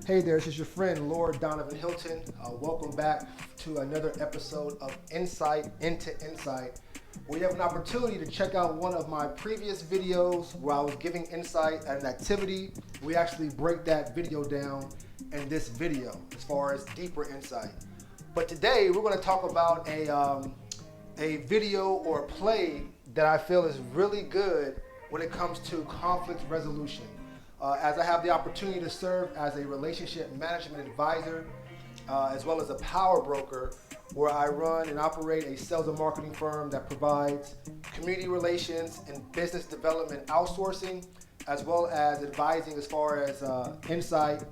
Hey there, this is your friend Lord Danavan Hylton. Welcome back to another episode of Insight into Insight, where you have an opportunity to check out one of my previous videos where I was giving insight at an activity. We actually break that video down in this video as far as deeper insight. But today we're going to talk about a video or a play that I feel is really good when it comes to conflict resolution. As I have the opportunity to serve as a relationship management advisor, as well as a power broker, where I run and operate a sales and marketing firm that provides community relations and business development outsourcing, as well as advising as far as insight,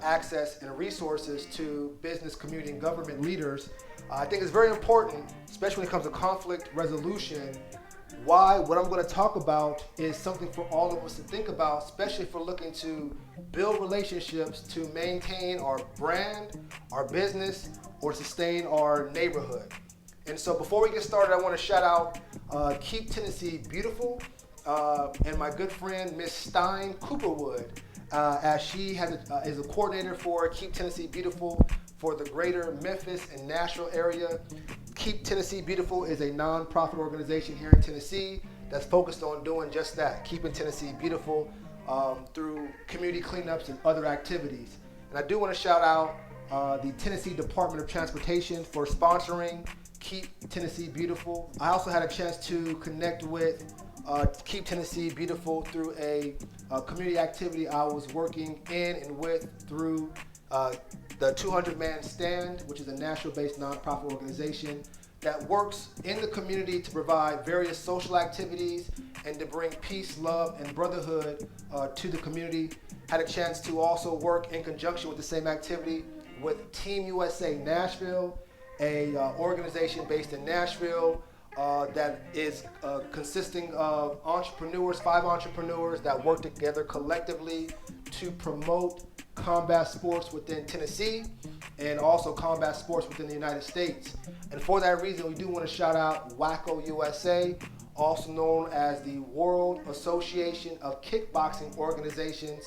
access, and resources to business, community, and government leaders. I think it's very important, especially when it comes to conflict resolution. What I'm going to talk about is something for all of us to think about, especially if we're looking to build relationships to maintain our brand, our business, or sustain our neighborhood. And so before we get started, I want to shout out Keep Tennessee Beautiful and my good friend Miss Stein Cooperwood, as she is a coordinator for Keep Tennessee Beautiful for the greater Memphis and Nashville area. Keep Tennessee Beautiful is a non-profit organization here in Tennessee that's focused on doing just that, keeping Tennessee beautiful through community cleanups and other activities. And I do want to shout out the Tennessee Department of Transportation for sponsoring Keep Tennessee Beautiful. I also had a chance to connect with Keep Tennessee Beautiful through a community activity I was working in and with through the 200-Man Stand, which is a Nashville-based nonprofit organization that works in the community to provide various social activities and to bring peace, love, and brotherhood to the community. Had a chance to also work in conjunction with the same activity with Team USA Nashville, a organization based in Nashville that is consisting of entrepreneurs, 5 entrepreneurs that work together collectively to promote combat sports within Tennessee and also combat sports within the United States. And for that reason, we do want to shout out WAKO-USA, also known as the World Association of Kickboxing Organizations,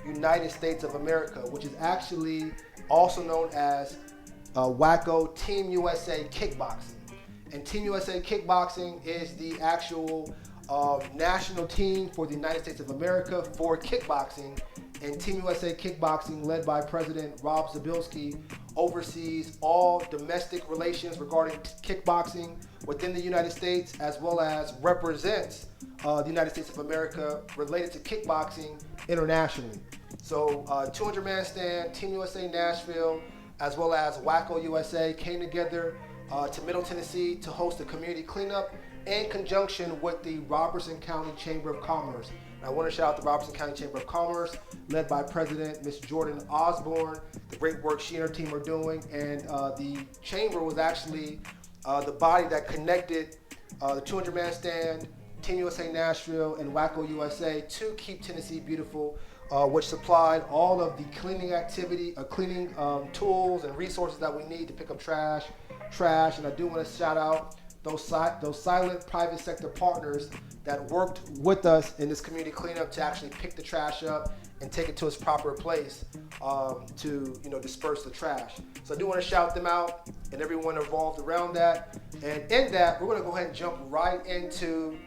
United States of America, which is actually also known as WAKO Team USA Kickboxing. And Team USA Kickboxing is the actual national team for the United States of America for kickboxing. And Team USA Kickboxing, led by President Rob Zabilski, oversees all domestic relations regarding kickboxing within the United States, as well as represents the United States of America related to kickboxing internationally. So 200-Man Stand, Team USA Nashville, as well as WAKO-USA came together to Middle Tennessee to host a community cleanup in conjunction with the Robertson County Chamber of Commerce. And I want to shout out the Robertson County Chamber of Commerce, led by President Ms. Jordan Osborne, the great work she and her team are doing. And the chamber was actually the body that connected the 200-Man Stand, Team USA Nashville, and WAKO-USA to Keep Tennessee Beautiful, which supplied all of the cleaning cleaning tools and resources that we need to pick up trash. And I do want to shout out those silent private sector partners that worked with us in this community cleanup to actually pick the trash up and take it to its proper place to disperse the trash. So I do want to shout them out and everyone involved around that. And in that, we're going to go ahead and jump right into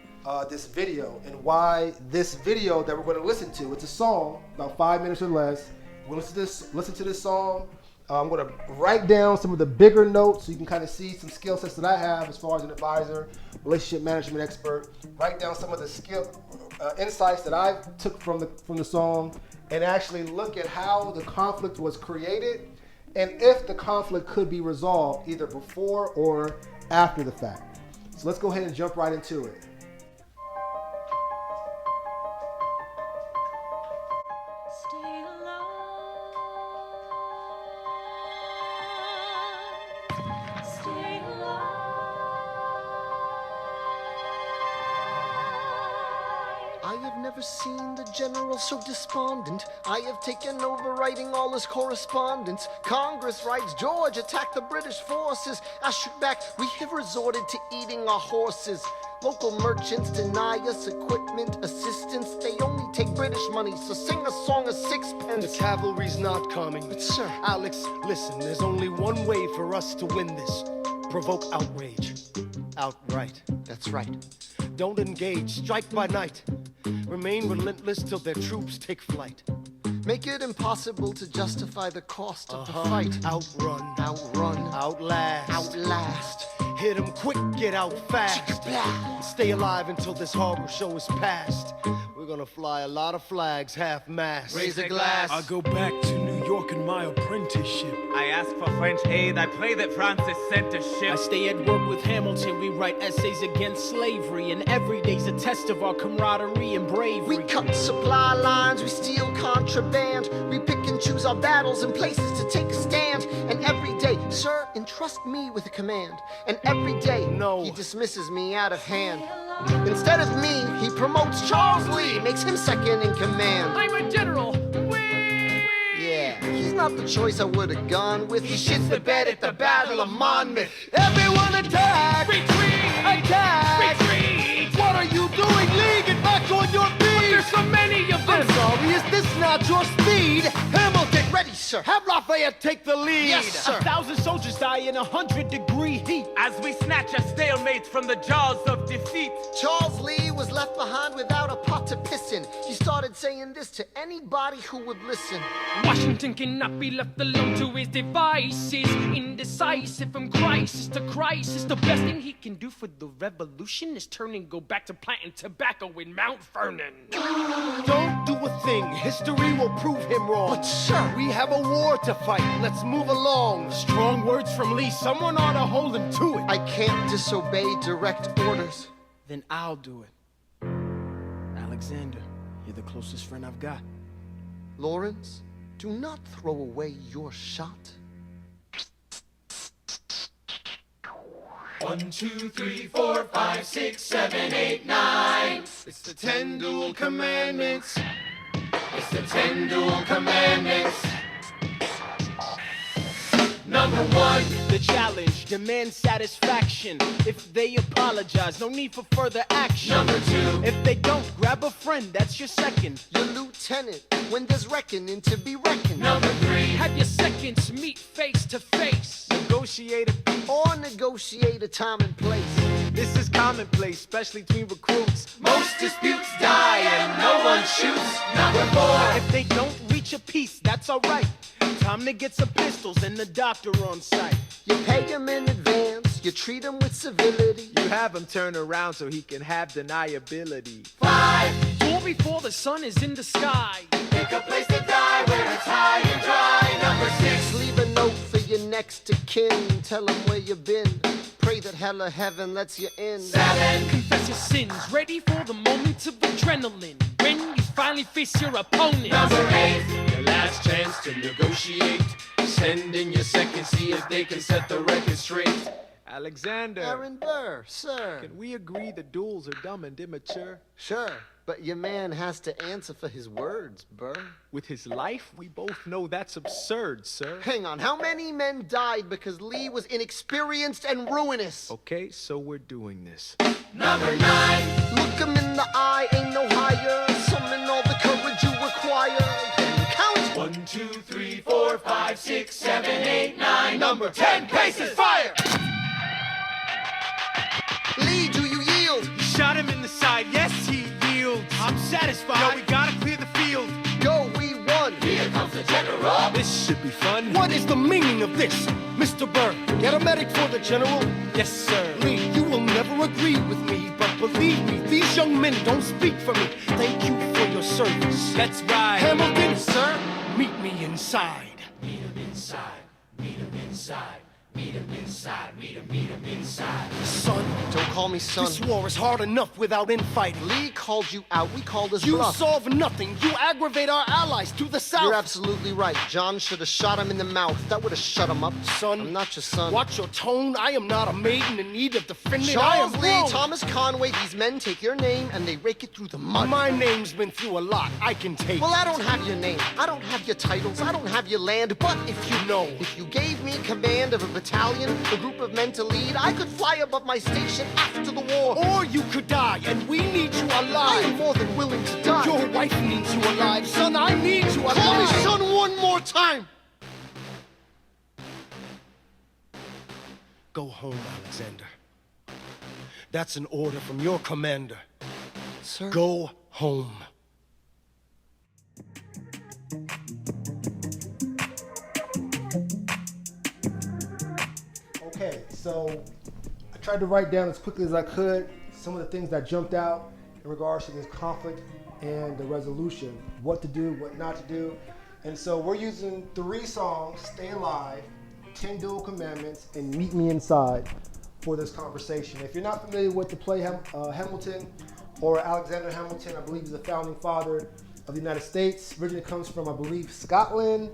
this video and why this video that we're going to listen to. It's a song, about 5 minutes or less. We'll listen to this song. I'm going to write down some of the bigger notes so you can kind of see some skill sets that I have as far as an advisor, relationship management expert. Write down some of the insights that I took from the song, and actually look at how the conflict was created and if the conflict could be resolved either before or after the fact. So let's go ahead and jump right into it. I have never seen the general so despondent. I have taken over writing all his correspondence. Congress writes, George attacked the British forces. I shoot back, we have resorted to eating our horses. Local merchants deny us equipment, assistance. They only take British money, so sing a song of sixpence. The cavalry's not coming. But sir, Alex, listen, there's only one way for us to win this. Provoke outrage. Outright. that's right. Don't engage. Strike by night. Remain relentless till their troops take flight. Make it impossible to justify the cost of the fight. Outrun. Outrun. Outlast. Outlast. Hit 'em quick, get out fast. Chicka-blah. Stay alive until this horrible show is past. We're gonna fly a lot of flags, half-mast. Raise a glass. I go back to New York in my apprenticeship. I asked for French aid, I play that Francis sent a ship. I stay at work with Hamilton, we write essays against slavery, and every day's a test of our camaraderie and bravery. We cut supply lines, we steal contraband. We pick and choose our battles and places to take a stand. And every day, sir, entrust me with a command. And every day, No. he dismisses me out of hand. Instead of me, he promotes Charles Lee, makes him second in command. I'm a general. Yeah, he's not the choice I would have gone with. He shits the bed at the Battle of Monmouth. Everyone attack! Retreat! Attack! Retreat! What are you doing, Lee? Get back on your feet! There's so many of them! I'm sorry, is this not your speed? Hamilton, ready, sir. Have Lafayette take the lead! Yes, sir. 1,000 soldiers die in 100-degree heat. As we snatch a stalemate from the jaws of defeat. Charles Lee was left behind without a pot to piss in. He started saying this to anybody who would listen. Washington cannot be left alone to his devices. Indecisive from crisis to crisis. The best thing he can do for the revolution is turn and go back to planting tobacco in Mount Vernon. Don't do a thing. History will prove him wrong. But sir, We have a war to fight. Let's move along. Strong words from Lee, someone ought to hold him to it. I can't disobey direct orders. Then I'll do it. Alexander, you're the closest friend I've got. Lawrence, do not throw away your shot. 1, 2, 3, 4, 5, 6, 7, 8, 9. It's the 10 dual commandments. It's the 10 dual commandments. Number 1, The challenge, demand satisfaction. If they apologize, no need for further action. number 2, If they don't, grab a friend, that's your second. Your lieutenant, when there's reckoning to be reckoned. number 3, Have your seconds meet face to face. Negotiate a peace. Or negotiate a time and place. This is commonplace, especially between recruits. most disputes die and no one shoots. Number 4, If they don't reach a peace, that's alright. Time to get some pistols and the doctor on site. You pay him in advance, you treat him with civility. You have him turn around so he can have deniability. 5, Or before the sun is in the sky. pick a place to die where it's high and dry. Number 6, Leave a note for your next of kin. Tell him where you've been. Pray that hell or heaven lets you in. 7, Confess your sins, ready for the moment of adrenaline. When you finally face your opponent. number 8, Your last chance to negotiate. Send in your second, see if they can set the record straight. Alexander, Aaron Burr, sir. can we agree the duels are dumb and immature? Sure, but your man has to answer for his words, Burr. With his life, we both know that's absurd, sir. Hang on, how many men died because Lee was inexperienced and ruinous? Okay, so we're doing this. number 9, Look him in the eye, ain't no higher. Summon all the courage you require. Then count. 1, 2, 3, 4, 5, 6, 7, 8, 9. Number 10 paces, fire! Lee, do you yield? Shot him in the side, yes, he yields. I'm satisfied. Yo, we gotta clear the field. Go, we won. Here comes the general. This should be fun. What is the meaning of this? Mr. Burr, get a medic for the general. Yes, sir. Lee, you will never agree with me, but believe me, these young men don't speak for me. Thank you for your service. That's right. Hamilton, Sir? meet me inside. Meet him inside, meet him inside, meet him inside, meet him inside. Son, Don't call me son. this war is hard enough without infighting. Lee called you out. We called his You bluff. solve nothing. You aggravate our allies to the south. You're absolutely right. John should have shot him in the mouth. That would have shut him up. Son, I'm not your son. Watch your tone. I am not a maiden in need of defending. I am Charles Lee, wrong. Thomas Conway, these men take your name and they rake it through the mud. My name's been through a lot. I can take. Well, I don't have your name. I don't have your titles. I don't have your land. But if you No. if you gave me command of a battalion, a group of men to lead. I could fly above my station after the war. Or you could die, and we need you I am alive. more than willing to die. Your wife needs you alive. Son, I need you alive. Call me son one more time. Go home, Alexander. That's an order from your commander. Sir? Go home. Okay, so I tried to write down as quickly as I could some of the things that jumped out in regards to this conflict and the resolution, what to do, what not to do. And so we're using 3 songs, Stay Alive, 10 Dual Commandments, and Meet Me Inside for this conversation. If you're not familiar with the play Hamilton, or Alexander Hamilton, I believe he's the founding father of the United States. Originally comes from, I believe, Scotland,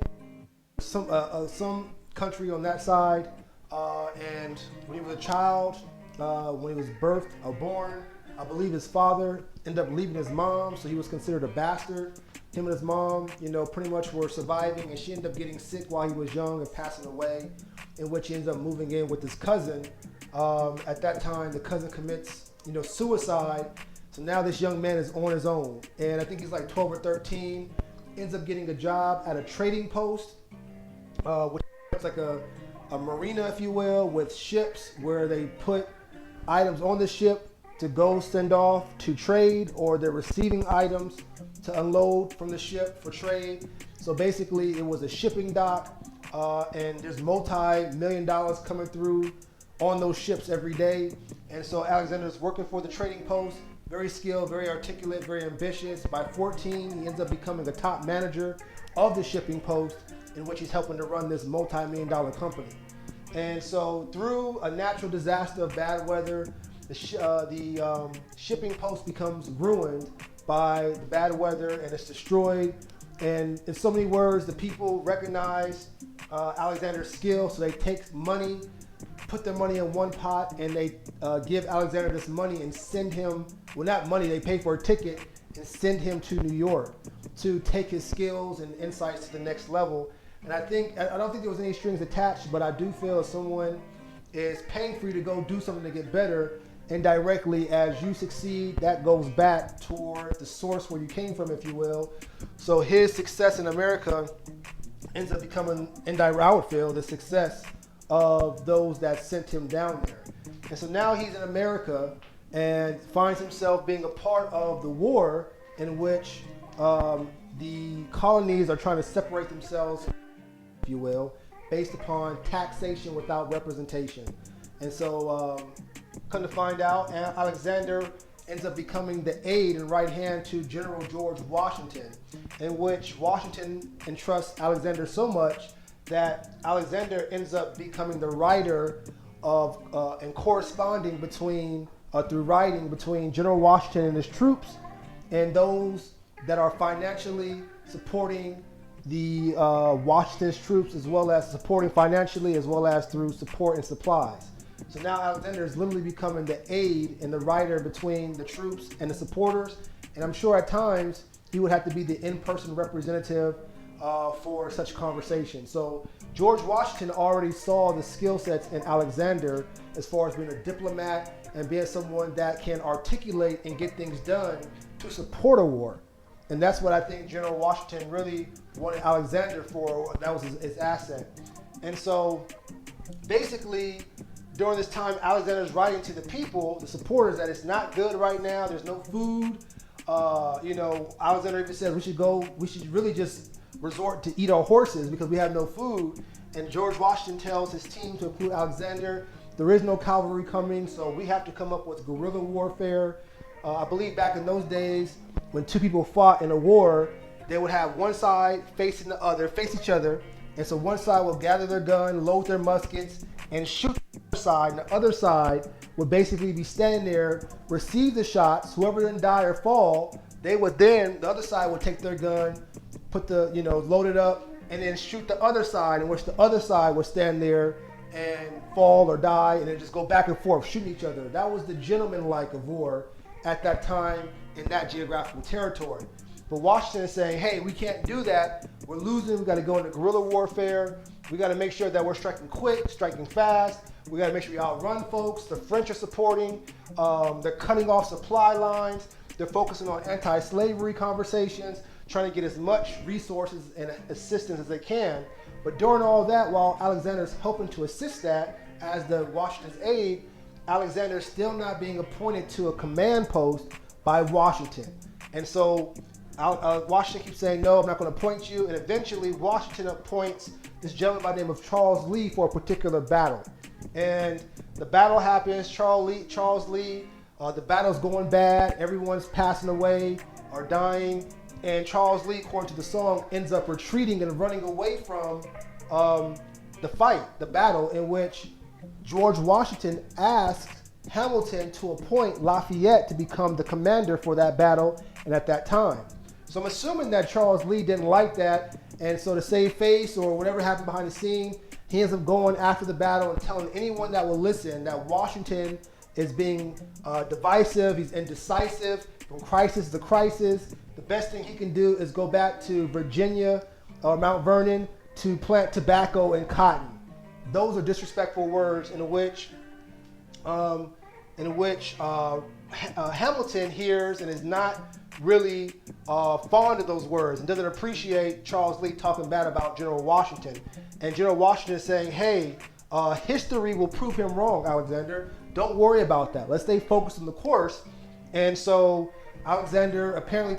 some country on that side. And when he was a child, when he was birthed or born, I believe his father ended up leaving his mom, so he was considered a bastard. Him and his mom, pretty much were surviving, and she ended up getting sick while he was young and passing away, in which he ends up moving in with his cousin. At that time, the cousin commits, suicide. So now this young man is on his own, and I think he's like 12 or 13, ends up getting a job at a trading post, which is like a marina, if you will, with ships where they put items on the ship to go send off to trade, or they're receiving items to unload from the ship for trade. So basically it was a shipping dock, and there's multi-million dollars coming through on those ships every day. And so Alexander's working for the trading post, very skilled, very articulate, very ambitious. By 14, he ends up becoming a top manager of the shipping post, in which he's helping to run this multi-million dollar company. And so through a natural disaster of bad weather, the shipping post becomes ruined by the bad weather, and it's destroyed. And in so many words, the people recognize Alexander's skill, so they take money, put their money in one pot, and they give Alexander this money and send him, well, not money, they pay for a ticket and send him to New York to take his skills and insights to the next level. And I don't think there was any strings attached, but I do feel if someone is paying for you to go do something to get better, indirectly, as you succeed, that goes back toward the source where you came from, if you will. So his success in America ends up becoming, indirect, I would feel, the success of those that sent him down there. And so now he's in America and finds himself being a part of the war in which the colonies are trying to separate themselves, if you will, based upon taxation without representation. And so come to find out, Alexander ends up becoming the aide and right hand to General George Washington, in which Washington entrusts Alexander so much that Alexander ends up becoming the writer of and corresponding between through writing between General Washington and his troops and those that are financially supporting the Washington's troops, as well as supporting financially, as well as through support and supplies. So now Alexander is literally becoming the aide and the writer between the troops and the supporters. And I'm sure at times he would have to be the in-person representative for such conversations. So George Washington already saw the skill sets in Alexander as far as being a diplomat and being someone that can articulate and get things done to support a war. And that's what I think General Washington really wanted Alexander for. That was his asset. And so basically during this time, Alexander's writing to the people, the supporters, that it's not good right now. There's no food. Alexander even says we should really just resort to eat our horses because we have no food. And George Washington tells his team, to include Alexander, there is no cavalry coming, so we have to come up with guerrilla warfare. I believe back in those days, when two people fought in a war, they would have one side facing the other, face each other. And so one side would gather their gun, load their muskets, and shoot the other side. And the other side would basically be standing there, receive the shots. Whoever didn't die or fall, the other side would take their gun, load it up, and then shoot the other side, in which the other side would stand there and fall or die, and then just go back and forth, shooting each other. That was the gentleman-like of war at that time in that geographical territory. But Washington is saying, hey, we can't do that. We're losing. We got to go into guerrilla warfare. We got to make sure that we're striking quick, striking fast. We got to make sure we outrun folks. The French are supporting. They're cutting off supply lines. They're focusing on anti-slavery conversations, trying to get as much resources and assistance as they can. But during all that, while Alexander's helping to assist that as the Washington's aide, Alexander is still not being appointed to a command post by Washington. And so Washington keeps saying, no, I'm not going to appoint you. And eventually Washington appoints this gentleman by the name of Charles Lee for a particular battle. And the battle happens. Charles Lee, the battle's going bad. Everyone's passing away or dying. And Charles Lee, according to the song, ends up retreating and running away from the fight, the battle, in which George Washington asked Hamilton to appoint Lafayette to become the commander for that battle and at that time. So I'm assuming that Charles Lee didn't like that, and so to save face or whatever happened behind the scene, he ends up going after the battle and telling anyone that will listen that Washington is being divisive, he's indecisive, from crisis to crisis. The best thing he can do is go back to Virginia or Mount Vernon to plant tobacco and cotton. Those are disrespectful words in which Hamilton hears and is not really fond of those words and doesn't appreciate Charles Lee talking bad about General Washington. And General Washington is saying, hey, history will prove him wrong, Alexander. Don't worry about that. Let's stay focused on the course. And so Alexander, apparently,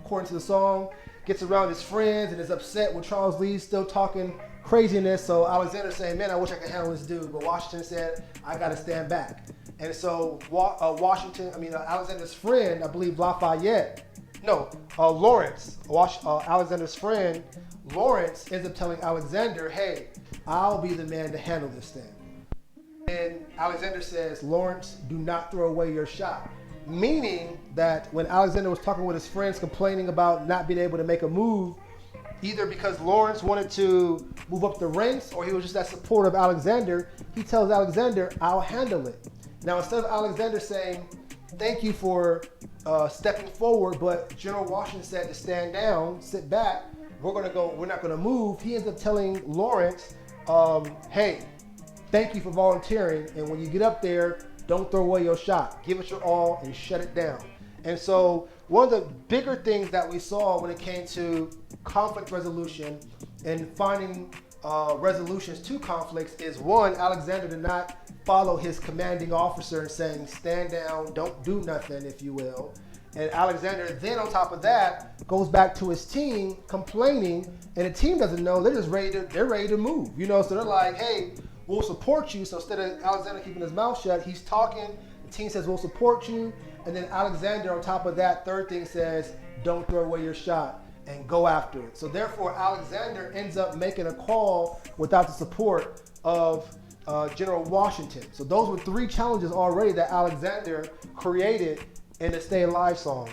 according to the song, gets around his friends and is upset when Charles Lee's still talking craziness. So Alexander's saying, man, I wish I could handle this dude. But Washington said, I got to stand back. And so Alexander's friend, I believe Lawrence, Alexander's friend, Lawrence ends up telling Alexander, hey, I'll be the man to handle this thing. And Alexander says, Lawrence, do not throw away your shot. Meaning that when Alexander was talking with his friends complaining about not being able to make a move, either because Lawrence wanted to move up the ranks or he was just that supporter of Alexander, he tells Alexander, I'll handle it. Now, instead of Alexander saying, thank you for stepping forward, but General Washington said to stand down, sit back, we're not gonna move, he ends up telling Lawrence, hey, thank you for volunteering, and when you get up there, don't throw away your shot. Give it your all and shut it down. And so one of the bigger things that we saw when it came to conflict resolution and finding resolutions to conflicts is, one, Alexander did not follow his commanding officer and saying, stand down, don't do nothing, if you will. And Alexander then, on top of that, goes back to his team complaining, and the team doesn't know, they're ready to move. So they're like, hey, we'll support you. So instead of Alexander keeping his mouth shut, he's talking. The team says, we'll support you. And then Alexander, on top of that, third thing says, don't throw away your shot and go after it. So therefore, Alexander ends up making a call without the support of General Washington. So those were three challenges already that Alexander created in the Stay Alive song.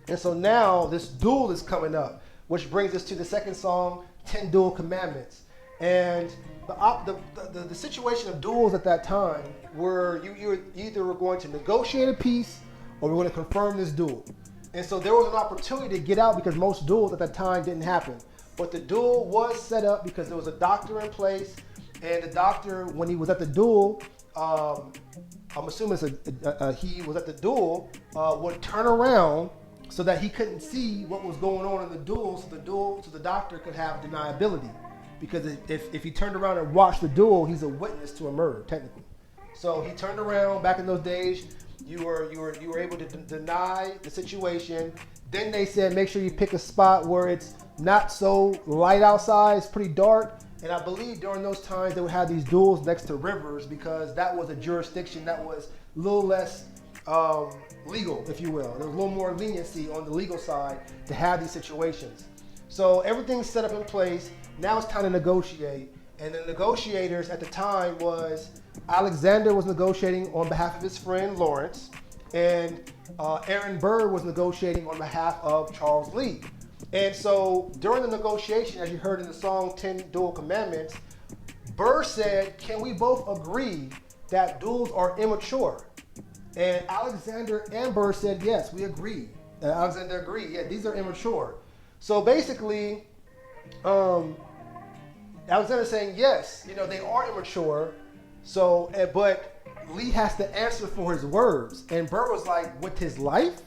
And so now this duel is coming up, which brings us to the second song, 10 Duel Commandments. And the situation of duels at that time were you either were going to negotiate a peace or we're going to confirm this duel. And so there was an opportunity to get out because most duels at that time didn't happen. But the duel was set up because there was a doctor in place, and the doctor, when he was at the duel, I'm assuming he was at the duel, would turn around so that he couldn't see what was going on in the duel, so the doctor could have deniability. Because if he turned around and watched the duel, he's a witness to a murder, technically. So he turned around. Back in those days, you were able to deny the situation. Then they said, make sure you pick a spot where it's not so light outside, it's pretty dark. And I believe during those times they would have these duels next to rivers because that was a jurisdiction that was a little less legal, if you will. There was a little more leniency on the legal side to have these situations. So everything's set up in place. Now it's time to negotiate. And the negotiators at the time was Alexander was negotiating on behalf of his friend Lawrence, and Aaron Burr was negotiating on behalf of Charles Lee. And so during the negotiation, as you heard in the song 10 Duel Commandments, Burr said, can we both agree that duels are immature? And Alexander and Burr said, yes, we agree. And Alexander agreed, yeah, these are immature. So basically, Alexander's saying, yes, they are immature. So, but Lee has to answer for his words. And Byrd was like, with his life?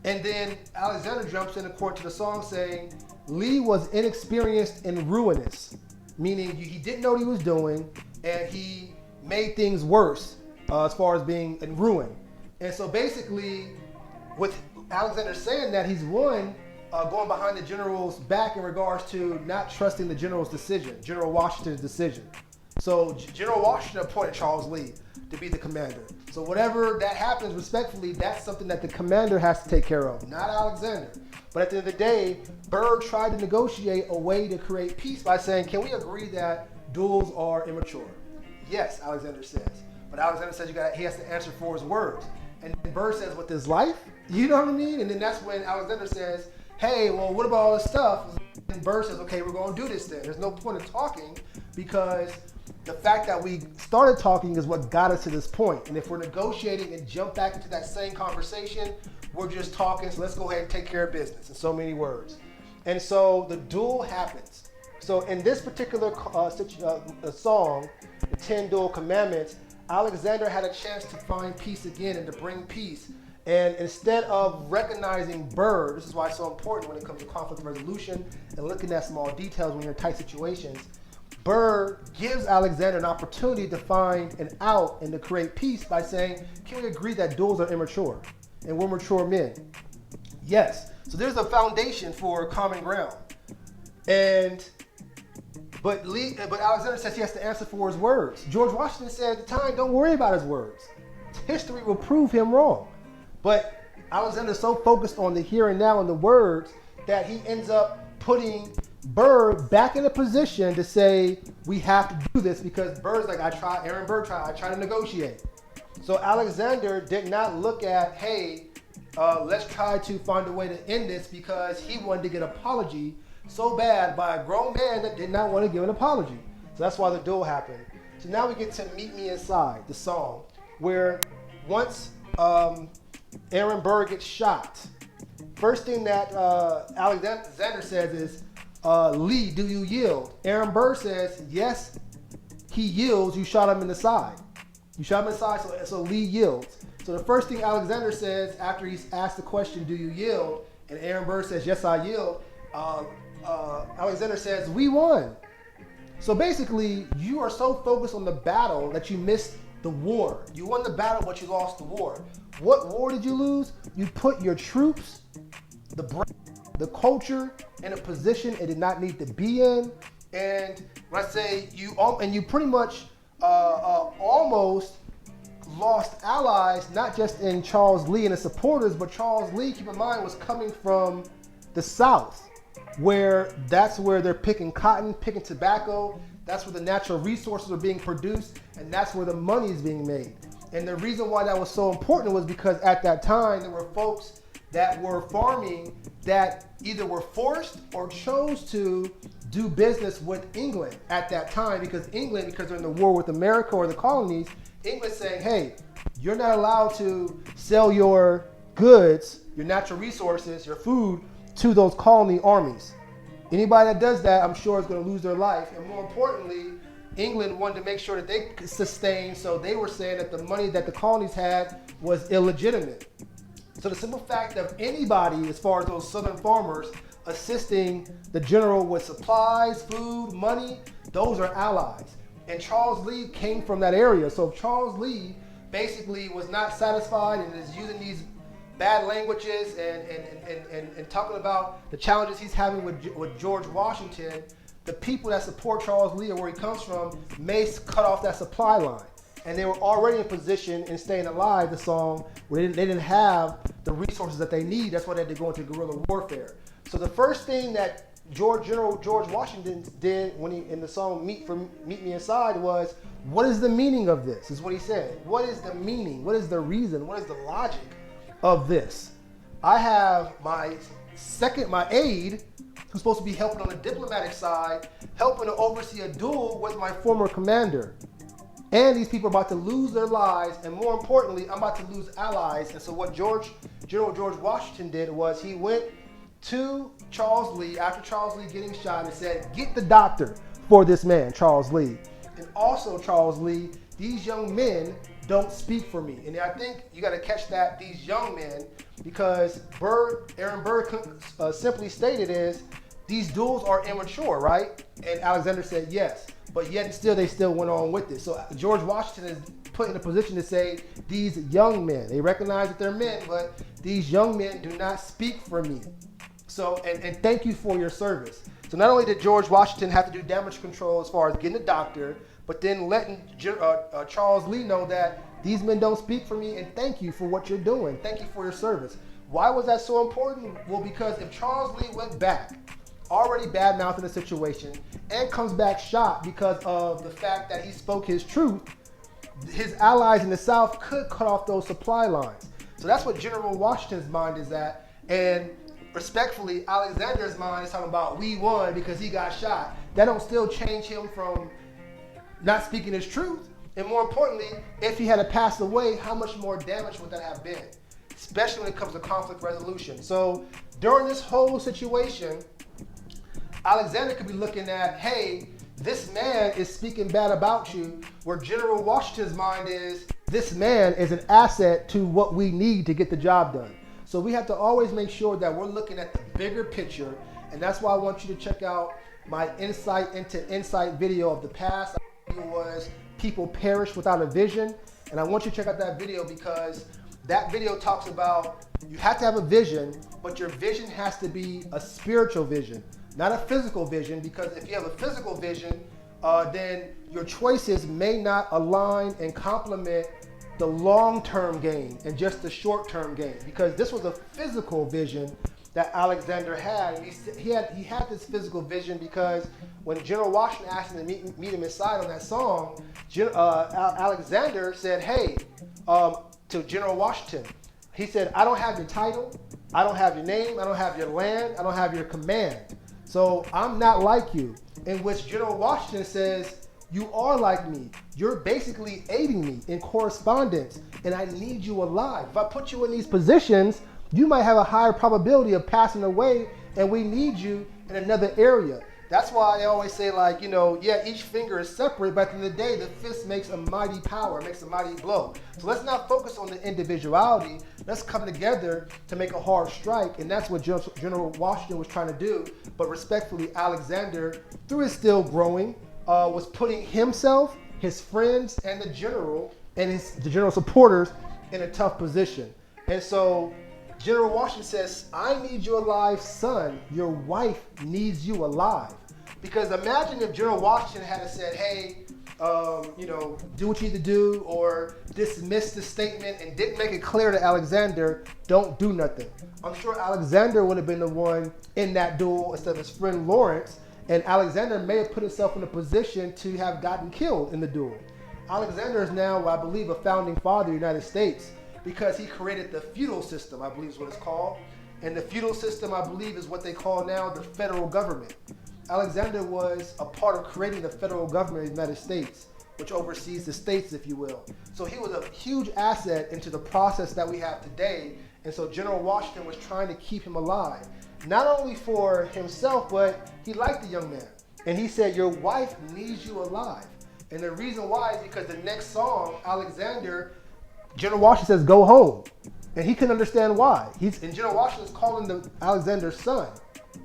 And then Alexander jumps in according to the song saying, Lee was inexperienced and ruinous, meaning he didn't know what he was doing, and he made things worse as far as being in ruin. And so basically, with Alexander saying that, he's going behind the general's back in regards to not trusting the general's decision, General Washington's decision. So General Washington appointed Charles Lee to be the commander. So whatever that happens, respectfully, that's something that the commander has to take care of, not Alexander. But at the end of the day, Byrd tried to negotiate a way to create peace by saying, can we agree that duels are immature? Yes, Alexander says. But Alexander says he has to answer for his words. And then Byrd says, with his life? You know what I mean? And then that's when Alexander says, hey, well, what about all this stuff? And Byrd says, okay, we're going to do this then. There's no point in talking because the fact that we started talking is what got us to this point. And if we're negotiating and jump back into that same conversation, we're just talking, so let's go ahead and take care of business in so many words. And so the duel happens. So in this particular song, the 10 Duel Commandments, Alexander had a chance to find peace again and to bring peace. And instead of recognizing Byrd, this is why it's so important when it comes to conflict resolution and looking at small details when you're in tight situations, Byrd gives Alexander an opportunity to find an out and to create peace by saying, can we agree that duels are immature and we're mature men? Yes. So there's a foundation for common ground. But Alexander says he has to answer for his words. George Washington said at the time, don't worry about his words. History will prove him wrong. But Alexander's so focused on the here and now and the words that he ends up putting Byrd back in a position to say, we have to do this because Byrd's like, Aaron Byrd tried to negotiate. So Alexander did not look at, hey, let's try to find a way to end this because he wanted to get an apology so bad by a grown man that did not want to give an apology. So that's why the duel happened. So now we get to Meet Me Inside, the song, where once Aaron Byrd gets shot, first thing that Alexander says is, Lee, do you yield? Aaron Byrd says, yes, he yields. You shot him in the side. You shot him in the side, so Lee yields. So the first thing Alexander says after he's asked the question, do you yield? And Aaron Byrd says, yes, I yield. Alexander says, we won. So basically, you are so focused on the battle that you missed the war. You won the battle, but you lost the war. What war did you lose? You put your troops, the culture, in a position it did not need to be in. And when I say you pretty much almost lost allies, not just in Charles Lee and his supporters, but Charles Lee, keep in mind, was coming from the South, where that's where they're picking cotton, picking tobacco. That's where the natural resources are being produced, and that's where the money is being made. And the reason why that was so important was because at that time, there were folks that were farming that either were forced or chose to do business with England at that time, because they're in the war with America or the colonies, England's saying, hey, you're not allowed to sell your goods, your natural resources, your food to those colony armies. Anybody that does that, I'm sure, is going to lose their life. And more importantly, England wanted to make sure that they could sustain, so they were saying that the money that the colonies had was illegitimate. So the simple fact of anybody, as far as those southern farmers, assisting the general with supplies, food, money, those are allies. And Charles Lee came from that area. So Charles Lee basically was not satisfied and is using these bad languages and talking about the challenges he's having with George Washington. The people that support Charles Lee or where he comes from may cut off that supply line. And they were already in position in staying alive, the song, where they didn't have the resources that they need. That's why they had to go into guerrilla warfare. So the first thing that General George Washington did when he in the song Meet Me Inside was, what is the meaning of this? Is what he said. What is the meaning? What is the reason? What is the logic of this? I have my aide, who's supposed to be helping on the diplomatic side, helping to oversee a duel with my former commander. And these people are about to lose their lives, and more importantly, I'm about to lose allies. And so what General George Washington did was he went to Charles Lee after Charles Lee getting shot and said, get the doctor, for this man, Charles Lee. And also, Charles Lee, these young men don't speak for me. And I think you got to catch that, these young men, because Aaron Burr simply stated is, these duels are immature, right? And Alexander said yes, but yet still they still went on with it. So George Washington is put in a position to say, these young men, they recognize that they're men, but these young men do not speak for me. So, and thank you for your service. So not only did George Washington have to do damage control as far as getting a doctor, but then letting Charles Lee know that these men don't speak for me, and thank you for what you're doing. Thank you for your service. Why was that so important? Well, because if Charles Lee went back, already bad-mouthing the situation, and comes back shot because of the fact that he spoke his truth, his allies in the South could cut off those supply lines. So that's what General Washington's mind is at. And respectfully, Alexander's mind is talking about we won because he got shot. That don't still change him from not speaking his truth. And more importantly, if he had passed away, how much more damage would that have been? Especially when it comes to conflict resolution. So during this whole situation, Alexander could be looking at, hey, this man is speaking bad about you, where General Washington's mind is, this man is an asset to what we need to get the job done. So we have to always make sure that we're looking at the bigger picture, and that's why I want you to check out my insight into insight video of the past. It was People Perish Without a Vision, and I want you to check out that video because that video talks about you have to have a vision, but your vision has to be a spiritual vision, not a physical vision, because if you have a physical vision, then your choices may not align and complement the long-term gain and just the short-term gain, because this was a physical vision that Alexander had. He had this physical vision because when General Washington asked him to meet him inside on that song, Alexander said, hey, to General Washington, he said, I don't have your title, I don't have your name, I don't have your land, I don't have your command. So I'm not like you. In which General Washington says, you are like me. You're basically aiding me in correspondence, and I need you alive. If I put you in these positions, you might have a higher probability of passing away, and we need you in another area. That's why I always say, like, you know, yeah, each finger is separate, but at the end of the day, the fist makes a mighty power, makes a mighty blow. So let's not focus on the individuality. Let's come together to make a hard strike, and that's what General Washington was trying to do. But respectfully, Alexander, through his still growing, was putting himself, his friends, and the general supporters in a tough position. And so General Washington says, I need you alive, son. Your wife needs you alive. Because imagine if General Washington had said, hey, do what you need to do, or dismiss the statement and didn't make it clear to Alexander, don't do nothing. I'm sure Alexander would have been the one in that duel instead of his friend Lawrence, and Alexander may have put himself in a position to have gotten killed in the duel. Alexander is now, I believe, a founding father of the United States because he created the feudal system, I believe is what it's called. And the feudal system, I believe, is what they call now the federal government. Alexander was a part of creating the federal government of the United States, which oversees the states, if you will. So he was a huge asset into the process that we have today. And so General Washington was trying to keep him alive, not only for himself, but he liked the young man. And he said, your wife needs you alive. And the reason why is because the next song, General Washington says, go home. And he couldn't understand why. And General Washington's calling Alexander's son.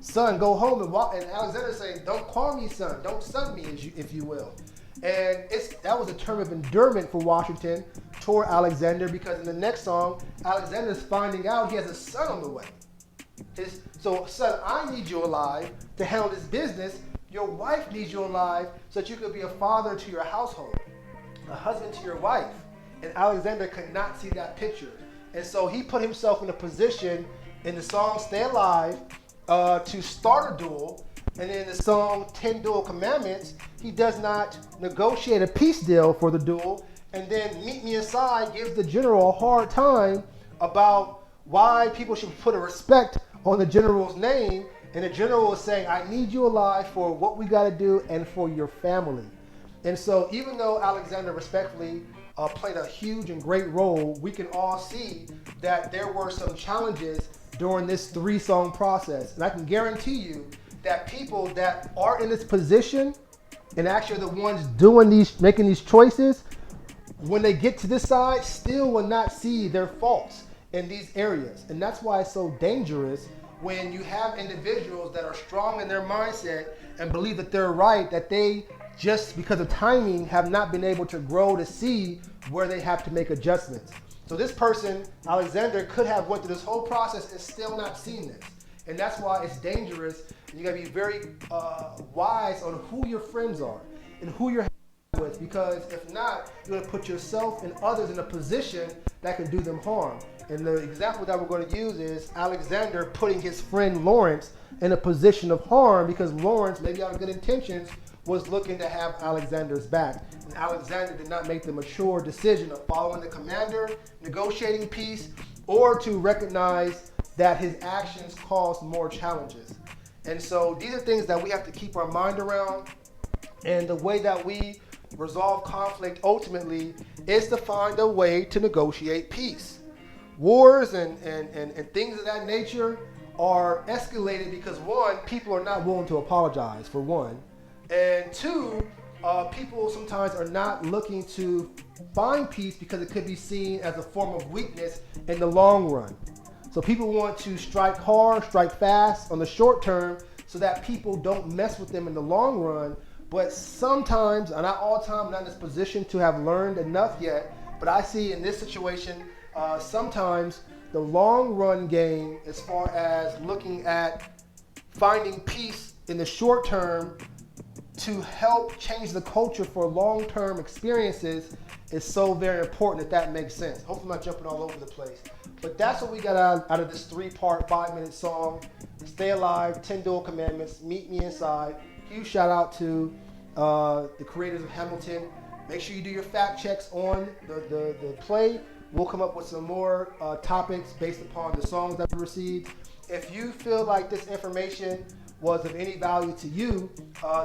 Son, go home. And Alexander's saying, don't call me son. Don't son me, if you will. And that was a term of endearment for Washington toward Alexander, because in the next song, Alexander's finding out he has a son on the way. So, son, I need you alive to handle this business. Your wife needs you alive so that you could be a father to your household, a husband to your wife. And Alexander could not see that picture. And so he put himself in a position in the song Stay Alive to start a duel. And in the song 10 Duel Commandments, he does not negotiate a peace deal for the duel. And then Meet Me Inside gives the general a hard time about why people should put a respect on the general's name. And the general is saying, I need you alive for what we got to do and for your family. And so even though Alexander respectfully played a huge and great role, we can all see that there were some challenges during this 3-song process. And I can guarantee you that people that are in this position and actually the ones making these choices, when they get to this side, still will not see their faults in these areas. And that's why it's so dangerous when you have individuals that are strong in their mindset and believe that they're right, that they just because of timing have not been able to grow to see where they have to make adjustments. So this person, Alexander, could have went through this whole process and still not seen this. And that's why it's dangerous. You gotta be very wise on who your friends are and who you're with, because if not, you're going to put yourself and others in a position that can do them harm. And the example that we're going to use is Alexander putting his friend Lawrence in a position of harm, because Lawrence, maybe out of good intentions, was looking to have Alexander's back. And Alexander did not make the mature decision of following the commander, negotiating peace, or to recognize that his actions caused more challenges. And so these are things that we have to keep our mind around. And the way that we resolve conflict ultimately is to find a way to negotiate peace. Wars and things of that nature are escalated because, one, people are not willing to apologize, for one, and two, people sometimes are not looking to find peace because it could be seen as a form of weakness in the long run. So people want to strike hard, strike fast on the short term so that people don't mess with them in the long run. But sometimes, and not all the time, I'm not in this position to have learned enough yet, but I see in this situation, sometimes the long run game, as far as looking at finding peace in the short term to help change the culture for long-term experiences, is so very important that makes sense. Hopefully I'm not jumping all over the place. But that's what we got out of this 3-part, 5-minute song. Stay alive, 10 dual commandments, meet me inside. Huge shout out to the creators of Hamilton. Make sure you do your fact checks on the play. We'll come up with some more topics based upon the songs that we received. If you feel like this information was of any value to you,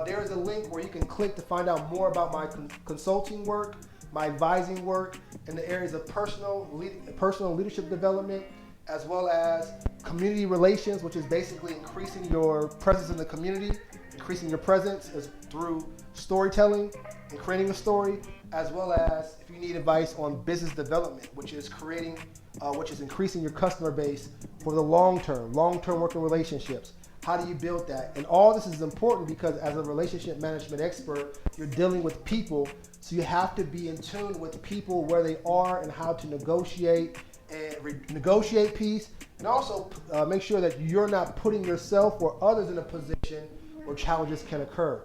there is a link where you can click to find out more about my consulting work, my advising work in the areas of personal leadership development, as well as community relations, which is basically increasing your presence in the community, increasing your presence through storytelling and creating a story, as well as if you need advice on business development, which is increasing your customer base for the long-term working relationships. How do you build that? And all this is important because as a relationship management expert, you're dealing with people, so you have to be in tune with people where they are and how to negotiate negotiate peace, and also make sure that you're not putting yourself or others in a position where challenges can occur.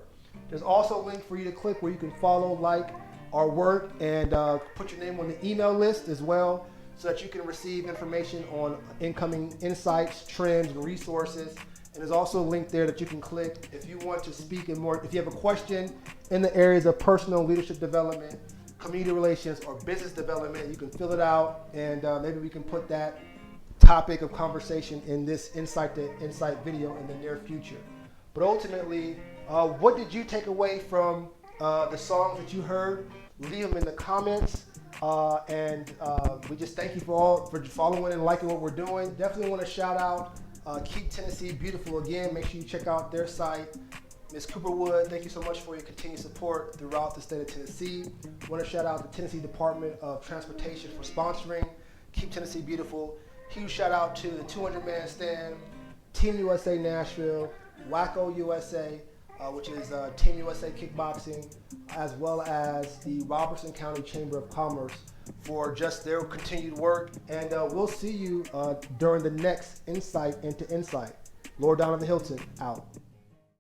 There's also a link for you to click where you can follow, like our work, and put your name on the email list as well, so that you can receive information on incoming insights, trends, and resources. And there's also a link there that you can click if you want to speak in more, if you have a question in the areas of personal leadership development, community relations, or business development, you can fill it out, and maybe we can put that topic of conversation in this Insight to Insight video in the near future. But ultimately, what did you take away from the songs that you heard? Leave them in the comments. And we just thank you for following and liking what we're doing. Definitely want to shout out Keep Tennessee Beautiful again. Make sure you check out their site. Ms. Cooperwood, thank you so much for your continued support throughout the state of Tennessee. I want to shout out the Tennessee Department of Transportation for sponsoring Keep Tennessee Beautiful. Huge shout out to the 200-man stand, Team USA Nashville, WAKO-USA, which is Team USA Kickboxing, as well as the Robertson County Chamber of Commerce for just their continued work. And we'll see you during the next Insight into Insight. Lord Danavan Hylton, out.